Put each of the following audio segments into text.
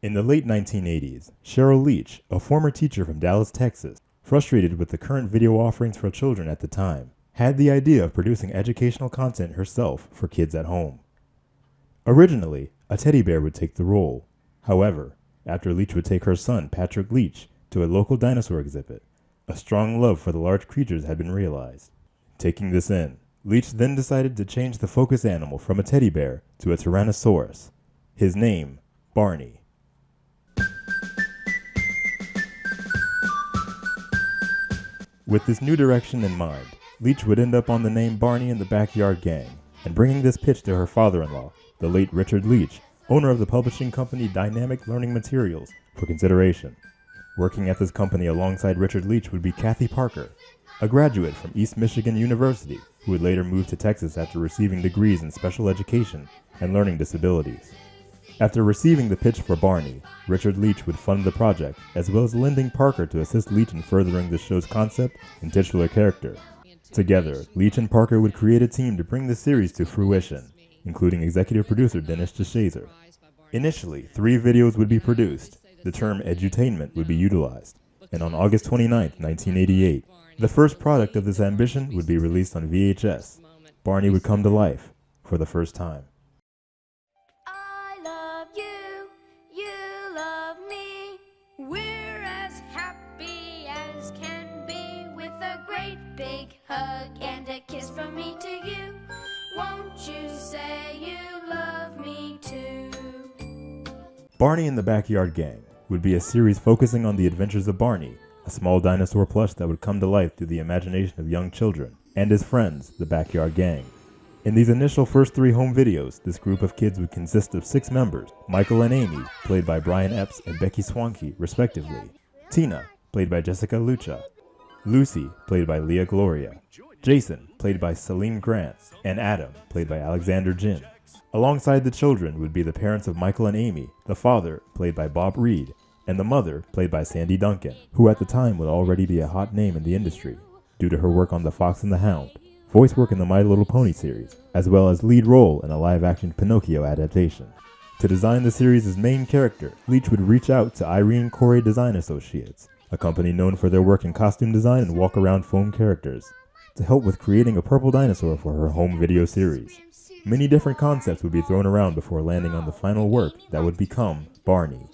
In the late 1980s, Cheryl Leach, a former teacher from Dallas, Texas, frustrated with the current video offerings for children at the time, had the idea of producing educational content herself for kids at home. Originally, a teddy bear would take the role. However, after Leach would take her son, Patrick Leach, to a local dinosaur exhibit, a strong love for the large creatures had been realized. Taking this in, Leach then decided to change the focus animal from a teddy bear to a Tyrannosaurus. His name, Barney. With this new direction in mind, Leach would end up on the name Barney and the Backyard Gang, and bringing this pitch to her father-in-law, the late Richard Leach, owner of the publishing company Dynamic Learning Materials, for consideration. Working at this company alongside Richard Leach would be Kathy Parker, a graduate from East Michigan University who would later move to Texas after receiving degrees in special education and learning disabilities. After receiving the pitch for Barney, Richard Leach would fund the project, as well as lending Parker to assist Leach in furthering the show's concept and titular character. Together, Leach and Parker would create a team to bring the series to fruition, including executive producer Dennis DeShazer. Initially, 3 videos would be produced. The term edutainment would be utilized, and on August 29, 1988, the first product of this ambition would be released on VHS. Barney would come to life for the first time. I love you, you love me. We're as happy as can be, with a great big hug and a kiss from me to you. Won't you say you love me too? Barney and the Backyard Gang would be a series focusing on the adventures of Barney, a small dinosaur plush that would come to life through the imagination of young children, and his friends, the Backyard Gang. In these initial first 3 home videos, this group of kids would consist of 6 members: Michael and Amy, played by Brian Epps and Becky Swanke, respectively; Tina, played by Jessica Lucha; Lucy, played by Leah Gloria; Jason, played by Salim Grant; and Adam, played by Alexander Jin. Alongside the children would be the parents of Michael and Amy, the father, played by Bob Reed, and the mother, played by Sandy Duncan, who at the time would already be a hot name in the industry, due to her work on The Fox and the Hound, voice work in the My Little Pony series, as well as lead role in a live-action Pinocchio adaptation. To design the series' main character, Leach would reach out to Irene Corey Design Associates, a company known for their work in costume design and walk-around foam characters, to help with creating a purple dinosaur for her home video series. Many different concepts would be thrown around before landing on the final work that would become Barney. Barney!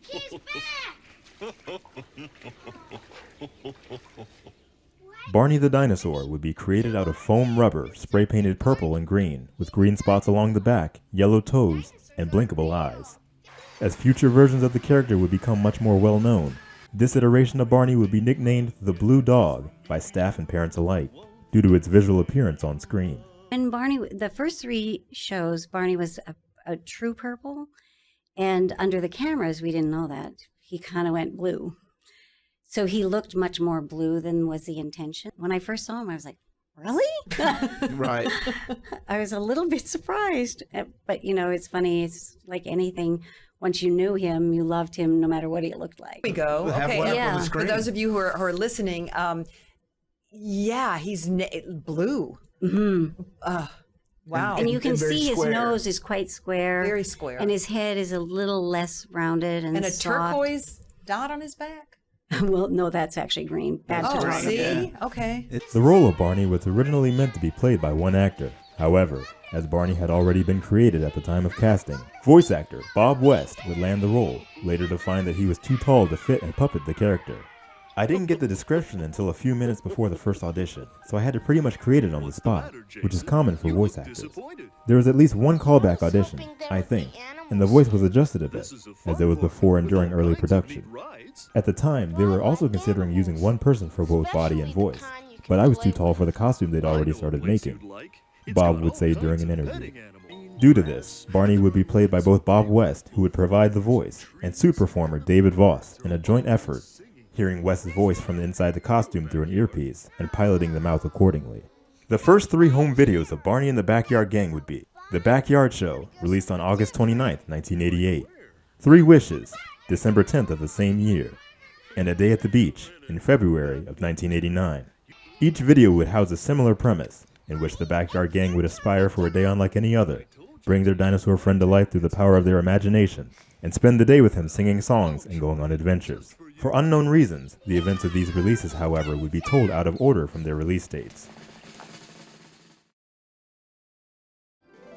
He's back! Barney the Dinosaur would be created out of foam rubber, spray-painted purple and green, with green spots along the back, yellow toes, and blinkable eyes. As future versions of the character would become much more well-known, this iteration of Barney would be nicknamed the Blue Dog by staff and parents alike, due to its visual appearance on screen. And Barney, the first 3 shows, Barney was a true purple, and under the cameras, we didn't know that. He kind of went blue. So he looked much more blue than was the intention. When I first saw him, I was like, really? Right. I was a little bit surprised. But, you know, it's funny. It's like anything. Once you knew him, you loved him no matter what he looked like. There we go. We'll have Okay. one up on Yeah. the For screen. those of you who are listening, yeah, he's blue. Mm-hmm. Wow. And you can and very see his square. nose is quite square. Very square. And his head is a little less rounded and And a soft. turquoise dot on his back. Well, no, that's actually green. Bad Oh, photography. see? Okay. The role of Barney was originally meant to be played by one actor. However, as Barney had already been created at the time of casting, voice actor Bob West would land the role, later to find that he was too tall to fit and puppet the character. I didn't get the description until a few minutes before the first audition, so I had to pretty much create it on the spot, which is common for voice actors. There was at least one callback audition, I think, and the voice was adjusted a bit, as it was before and during early production. At the time, they were also considering using one person for both body and voice, but I was too tall for the costume they'd already started making, Bob would say during an interview. Due to this, Barney would be played by both Bob West, who would provide the voice, and suit performer David Voss in a joint effort, hearing West's voice from inside the costume through an earpiece and piloting the mouth accordingly. The first 3 home videos of Barney and the Backyard Gang would be The Backyard Show, released on August 29, 1988, 3 Wishes, December 10th of the same year, and A Day at the Beach in February of 1989. Each video would house a similar premise, in which the Backyard Gang would aspire for a day unlike any other, bring their dinosaur friend to life through the power of their imagination, and spend the day with him singing songs and going on adventures. For unknown reasons, the events of these releases, however, would be told out of order from their release dates.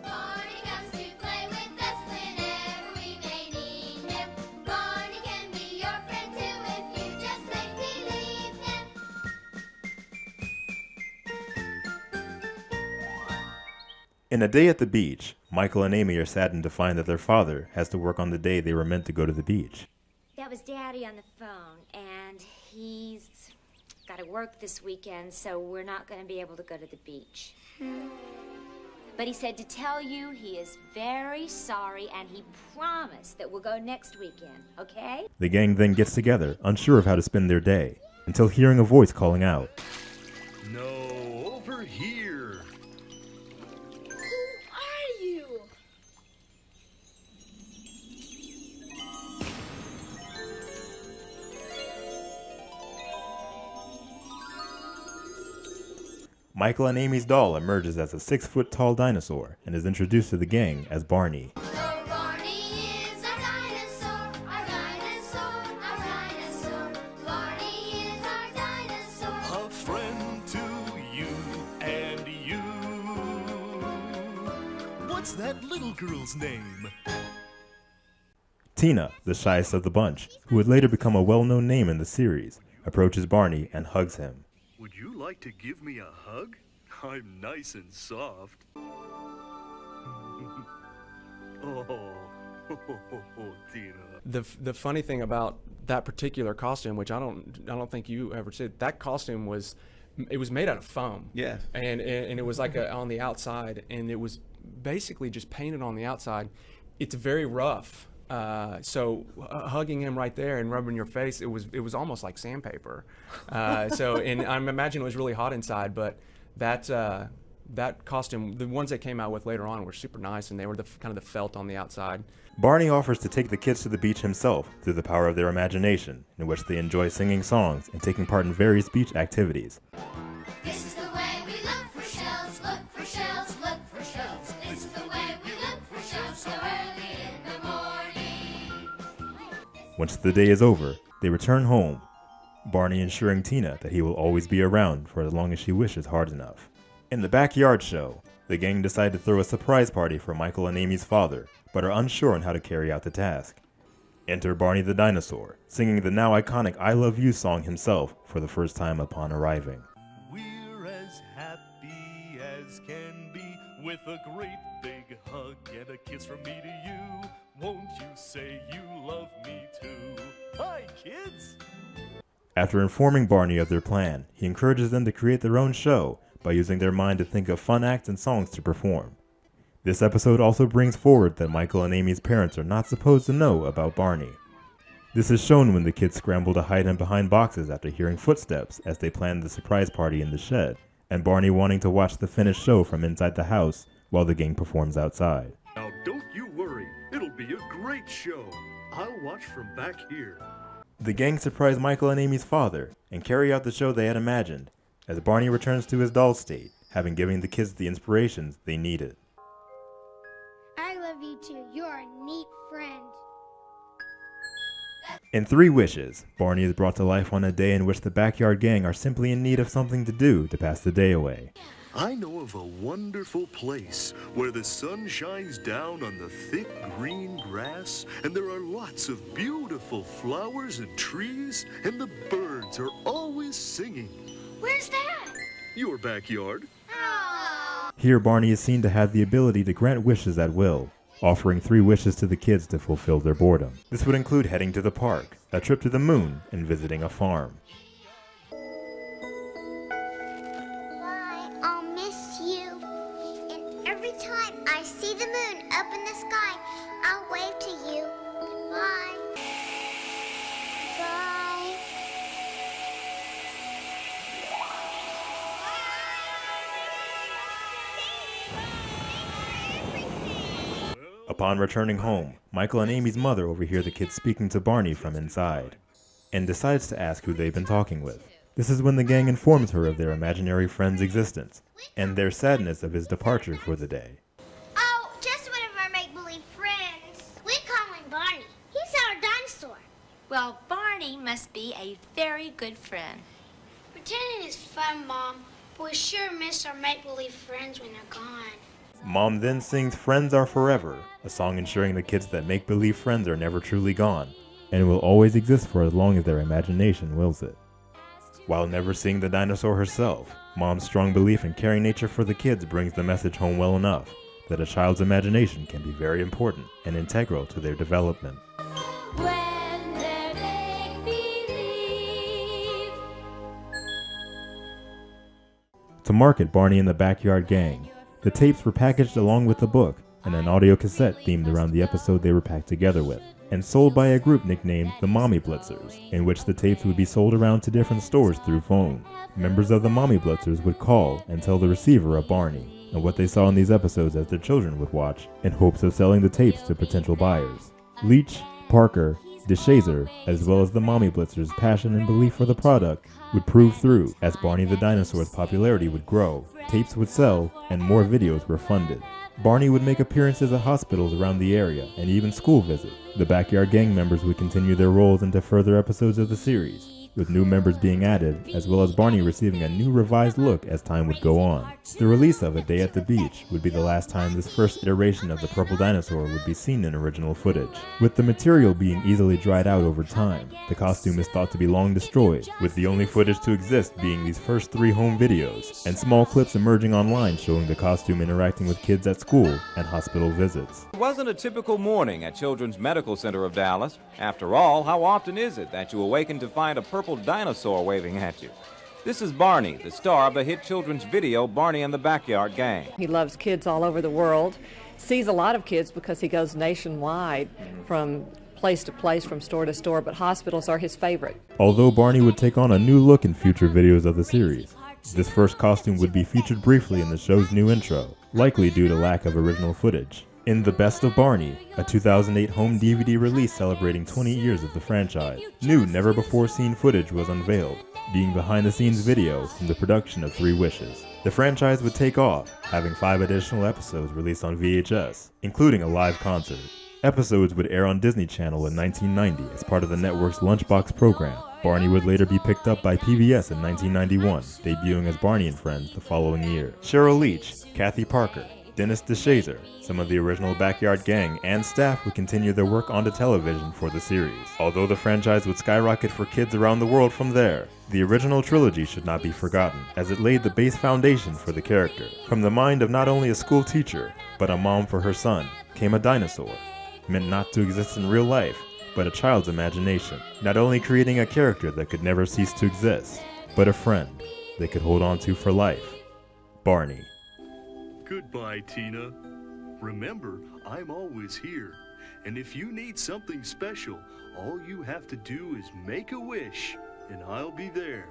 Barney comes to play with us whenever we may need him. Barney can be your friend too if you just make believe him. In A Day at the Beach, Michael and Amy are saddened to find that their father has to work on the day they were meant to go to the beach. That was Daddy on the phone, and he's got to work this weekend, so we're not going to be able to go to the beach. But he said to tell you he is very sorry, and he promised that we'll go next weekend, okay? The gang then gets together, unsure of how to spend their day, until hearing a voice calling out. No, over here. Who are you? Michael and Amy's doll emerges as a 6-foot-tall dinosaur and is introduced to the gang as Barney. Oh, Barney is our dinosaur, our dinosaur, our dinosaur. Barney is our dinosaur. A friend to you and you. What's that little girl's name? Tina, the shyest of the bunch, who would later become a well-known name in the series, approaches Barney and hugs him. Would you like to give me a hug? I'm nice and soft. Oh, Tina. The funny thing about that particular costume, which I don't think you ever said, that costume was made out of foam. Yeah. And it was like on the outside, and it was basically just painted on the outside. It's very rough. So hugging him right there and rubbing your face, it was almost like sandpaper. And I'm imagining it was really hot inside, but that costume, the ones they came out with later on were super nice, and they were kind of the felt on the outside. Barney offers to take the kids to the beach himself through the power of their imagination, in which they enjoy singing songs and taking part in various beach activities. This is the way we look for shells, look for shells, look for shells. This is the way we look for shells so early in the morning. Once the day is over, they return home, Barney ensuring Tina that he will always be around for as long as she wishes hard enough. In the backyard show, the gang decide to throw a surprise party for Michael and Amy's father, but are unsure on how to carry out the task. Enter Barney the Dinosaur, singing the now iconic I Love You song himself for the first time upon arriving. We're as happy as can be with a great big hug and a kiss from me to you. Won't you say you love me too? Hi, kids! After informing Barney of their plan, he encourages them to create their own show by using their mind to think of fun acts and songs to perform. This episode also brings forward that Michael and Amy's parents are not supposed to know about Barney. This is shown when the kids scramble to hide him behind boxes after hearing footsteps as they plan the surprise party in the shed, and Barney wanting to watch the finished show from inside the house while the gang performs outside. Now don't you worry, it'll be a great show. I'll watch from back here. The gang surprise Michael and Amy's father and carry out the show they had imagined, as Barney returns to his doll state, having given the kids the inspirations they needed. I love you too. You're a neat friend. In 3 wishes, Barney is brought to life on a day in which the Backyard Gang are simply in need of something to do to pass the day away. I know of a wonderful place where the sun shines down on the thick green grass, and there are lots of beautiful flowers and trees, and the birds are always singing. Where's that? Your backyard. Oh. Here Barney is seen to have the ability to grant wishes at will, offering 3 wishes to the kids to fulfill their boredom. This would include heading to the park, a trip to the moon, and visiting a farm. Bye, I'll miss you. And every time I see the moon up in the sky, I'll wave to you. Bye. Bye. Upon returning home, Michael and Amy's mother overhear the kids speaking to Barney from inside, and decides to ask who they've been talking with. This is when the gang informs her of their imaginary friend's existence and their sadness of his departure for the day. Oh, just one of our make-believe friends. We call him Barney. He's our dinosaur. Well, Barney must be a very good friend. Pretending is fun, Mom, but we sure miss our make-believe friends when they're gone. Mom then sings Friends Are Forever, a song ensuring the kids that make-believe friends are never truly gone, and will always exist for as long as their imagination wills it. While never seeing the dinosaur herself, Mom's strong belief in caring nature for the kids brings the message home well enough that a child's imagination can be very important and integral to their development. When they're make-believe. To market Barney and the Backyard Gang, the tapes were packaged along with the book and an audio cassette themed around the episode they were packed together with, and sold by a group nicknamed the Mommy Blitzers, in which the tapes would be sold around to different stores through phone. Members of the Mommy Blitzers would call and tell the receiver of Barney and what they saw in these episodes as their children would watch, in hopes of selling the tapes to potential buyers. Leach, Parker, DeShazer, as well as the Mommy Blitzers' passion and belief for the product would prove through as Barney the Dinosaur's popularity would grow, tapes would sell, and more videos were funded. Barney would make appearances at hospitals around the area and even school visits. The Backyard Gang members would continue their roles into further episodes of the series, with new members being added, as well as Barney receiving a new revised look as time would go on. The release of A Day at the Beach would be the last time this first iteration of the Purple Dinosaur would be seen in original footage. With the material being easily dried out over time, the costume is thought to be long destroyed, with the only footage to exist being these first 3 home videos, and small clips emerging online showing the costume interacting with kids at school and hospital visits. It wasn't a typical morning at Children's Medical Center of Dallas. After all, how often is it that you awaken to find a purple dinosaur waving at you? This is Barney, the star of the hit children's video Barney and the Backyard Gang. He loves kids all over the world, sees a lot of kids because he goes nationwide from place to place, from store to store, but hospitals are his favorite. Although Barney would take on a new look in future videos of the series, this first costume would be featured briefly in the show's new intro, likely due to lack of original footage. In The Best of Barney, a 2008 home DVD release celebrating 20 years of the franchise, new never-before-seen footage was unveiled, being behind-the-scenes video from the production of 3 Wishes. The franchise would take off, having 5 additional episodes released on VHS, including a live concert. Episodes would air on Disney Channel in 1990 as part of the network's Lunchbox program. Barney would later be picked up by PBS in 1991, debuting as Barney and Friends the following year. Cheryl Leach, Kathy Parker, Dennis DeShazer, some of the original Backyard Gang, and staff would continue their work onto television for the series. Although the franchise would skyrocket for kids around the world from there, the original trilogy should not be forgotten, as it laid the base foundation for the character. From the mind of not only a school teacher, but a mom for her son, came a dinosaur, meant not to exist in real life, but a child's imagination, not only creating a character that could never cease to exist, but a friend they could hold on to for life. Barney. Goodbye, Tina. Remember, I'm always here. And if you need something special, all you have to do is make a wish, and I'll be there.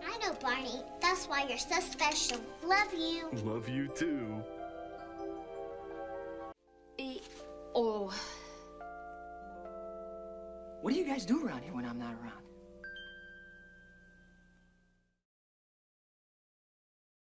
I know, Barney. That's why you're so special. Love you. Love you too. Oh. What do you guys do around here when I'm not around?